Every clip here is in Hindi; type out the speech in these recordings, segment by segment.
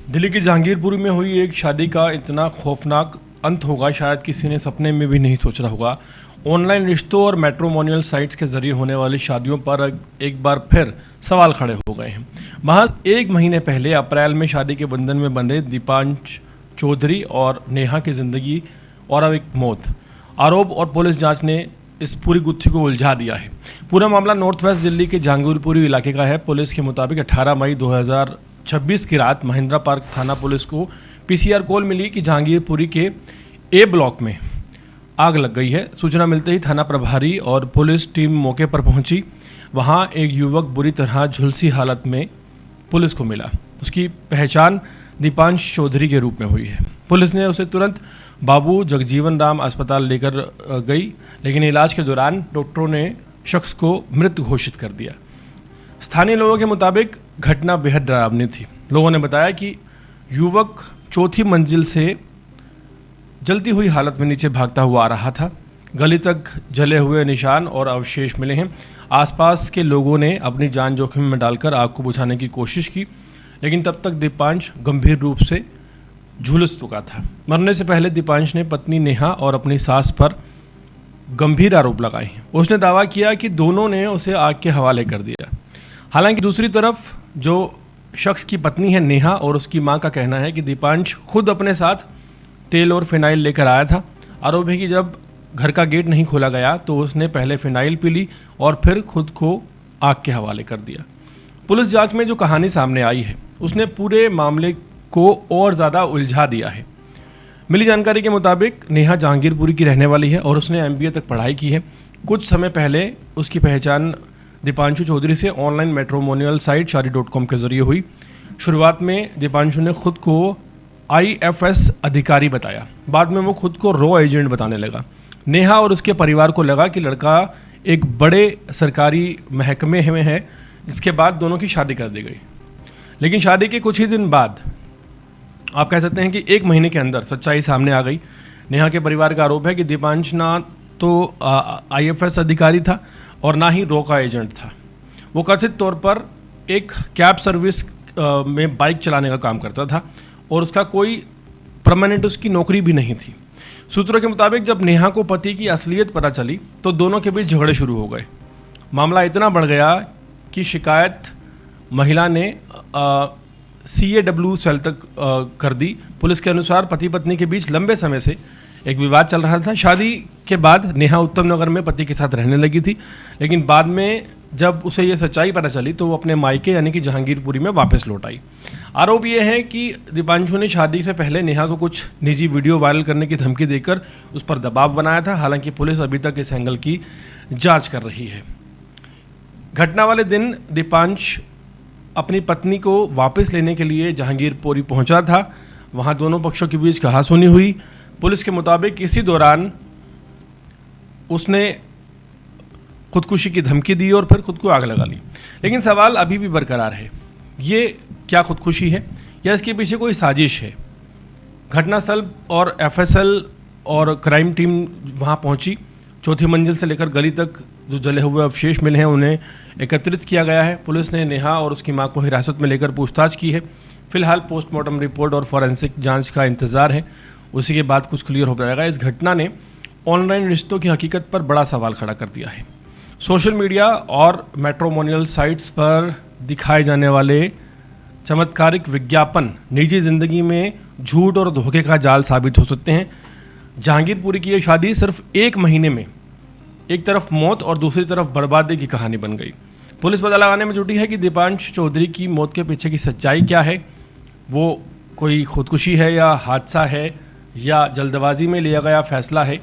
दिल्ली के जहांगीरपुरी में हुई एक शादी का इतना खौफनाक अंत होगा, शायद किसी ने सपने में भी नहीं सोचा होगा। ऑनलाइन रिश्तों और मैट्रिमोनियल साइट्स के जरिए होने वाली शादियों पर एक बार फिर सवाल खड़े हो गए हैं। महज एक महीने पहले अप्रैल में शादी के बंधन में बंधे दीपांश चौधरी और नेहा की ज़िंदगी और अब एक मौत। आरोप और पुलिस जांच ने इस पूरी गुत्थी को उलझा दिया है। पूरा मामला नॉर्थ वेस्ट दिल्ली के जहांगीरपुरी इलाके का है। पुलिस के मुताबिक 18 मई 2026 की रात महिंद्रा पार्क थाना पुलिस को पीसीआर कॉल मिली कि जहांगीरपुरी के ए ब्लॉक में आग लग गई है। सूचना मिलते ही थाना प्रभारी और पुलिस टीम मौके पर पहुंची। वहां एक युवक बुरी तरह झुलसी हालत में पुलिस को मिला। उसकी पहचान दीपांश चौधरी के रूप में हुई है। पुलिस ने उसे तुरंत बाबू जगजीवन राम अस्पताल लेकर गई, लेकिन इलाज के दौरान डॉक्टरों ने शख्स को मृत घोषित कर दिया। स्थानीय लोगों के मुताबिक घटना बेहद डरावनी थी। लोगों ने बताया कि युवक चौथी मंजिल से जलती हुई हालत में नीचे भागता हुआ आ रहा था। गली तक जले हुए निशान और अवशेष मिले हैं। आसपास के लोगों ने अपनी जान जोखिम में डालकर आग को बुझाने की कोशिश की, लेकिन तब तक दीपांश गंभीर रूप से झुलस चुका था। मरने से पहले दीपांश ने पत्नी नेहा और अपनी सास पर गंभीर आरोप लगाए हैं। उसने दावा किया कि दोनों ने उसे आग के हवाले कर दिया। हालांकि दूसरी तरफ जो शख्स की पत्नी है नेहा और उसकी मां का कहना है कि दीपांश खुद अपने साथ तेल और फिनाइल लेकर आया था। आरोप है कि जब घर का गेट नहीं खोला गया तो उसने पहले फिनाइल पी ली और फिर खुद को आग के हवाले कर दिया। पुलिस जांच में जो कहानी सामने आई है उसने पूरे मामले को और ज़्यादा उलझा दिया है। मिली जानकारी के मुताबिक नेहा जहांगीरपुरी की रहने वाली है और उसने MBA तक पढ़ाई की है। कुछ समय पहले उसकी पहचान दीपांशु चौधरी से ऑनलाइन मैट्रिमोनियल साइट शादी.com के जरिए हुई। शुरुआत में दीपांशु ने खुद को IFS अधिकारी बताया, बाद में वो खुद को रॉ एजेंट बताने लगा। नेहा और उसके परिवार को लगा कि लड़का एक बड़े सरकारी महकमे में है। इसके बाद दोनों की शादी कर दी गई, लेकिन शादी के कुछ ही दिन बाद आप कह सकते हैं कि एक महीने के अंदर सच्चाई सामने आ गई। नेहा के परिवार का आरोप है कि दीपांश ना तो IFS अधिकारी था और ना ही रॉ का एजेंट था। वो कथित तौर पर एक कैब सर्विस में बाइक चलाने का काम करता था और उसका कोई परमानेंट उसकी नौकरी भी नहीं थी। सूत्रों के मुताबिक जब नेहा को पति की असलियत पता चली तो दोनों के बीच झगड़े शुरू हो गए। मामला इतना बढ़ गया कि शिकायत महिला ने CAW सेल तक कर दी। पुलिस के अनुसार पति पत्नी के बीच लंबे समय से एक विवाद चल रहा था। शादी के बाद नेहा उत्तम नगर में पति के साथ रहने लगी थी, लेकिन बाद में जब उसे ये सच्चाई पता चली तो वो अपने मायके यानी कि जहांगीरपुरी में वापस लौट आई। आरोप ये है कि दीपांशु ने शादी से पहले नेहा को कुछ निजी वीडियो वायरल करने की धमकी देकर उस पर दबाव बनाया था। हालांकि पुलिस अभी तक इस एंगल की जांच कर रही है। घटना वाले दिन दीपांश अपनी पत्नी को वापस लेने के लिए जहांगीरपुरी पहुंचा था। वहां दोनों पक्षों के बीच कहासुनी हुई। पुलिस के मुताबिक इसी दौरान उसने खुदकुशी की धमकी दी और फिर खुद को आग लगा ली। लेकिन सवाल अभी भी बरकरार है, ये क्या खुदकुशी है या इसके पीछे कोई साजिश है? घटनास्थल और FSL और क्राइम टीम वहां पहुंची। चौथी मंजिल से लेकर गली तक जो जले हुए अवशेष मिले हैं उन्हें एकत्रित किया गया है। पुलिस ने नेहा और उसकी मां को हिरासत में लेकर पूछताछ की है। फिलहाल पोस्टमार्टम रिपोर्ट और फॉरेंसिक जांच का इंतजार है, उसी के बाद कुछ क्लियर हो जाएगा। इस घटना ने ऑनलाइन रिश्तों की हकीकत पर बड़ा सवाल खड़ा कर दिया है। सोशल मीडिया और मैट्रिमोनियल साइट्स पर दिखाए जाने वाले चमत्कारिक विज्ञापन निजी ज़िंदगी में झूठ और धोखे का जाल साबित हो सकते हैं। जहांगीरपुरी की ये शादी सिर्फ एक महीने में एक तरफ मौत और दूसरी तरफ बर्बादी की कहानी बन गई। पुलिस पता लगाने में जुटी है कि दीपांश चौधरी की मौत के पीछे की सच्चाई क्या है। वो कोई खुदकुशी है या हादसा है या जल्दबाजी में लिया गया फैसला है।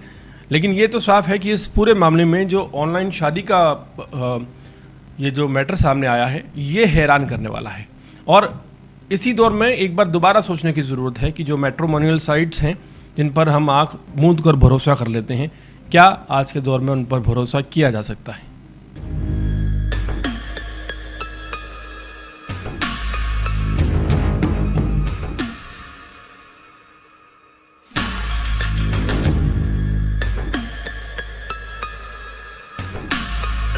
लेकिन ये तो साफ है कि इस पूरे मामले में जो ऑनलाइन शादी का ये जो मैटर सामने आया है ये हैरान करने वाला है। और इसी दौर में एक बार दोबारा सोचने की ज़रूरत है कि जो मैट्रिमोनियल साइट्स हैं जिन पर हम आँख मूंद कर भरोसा कर लेते हैं, क्या आज के दौर में उन पर भरोसा किया जा सकता है?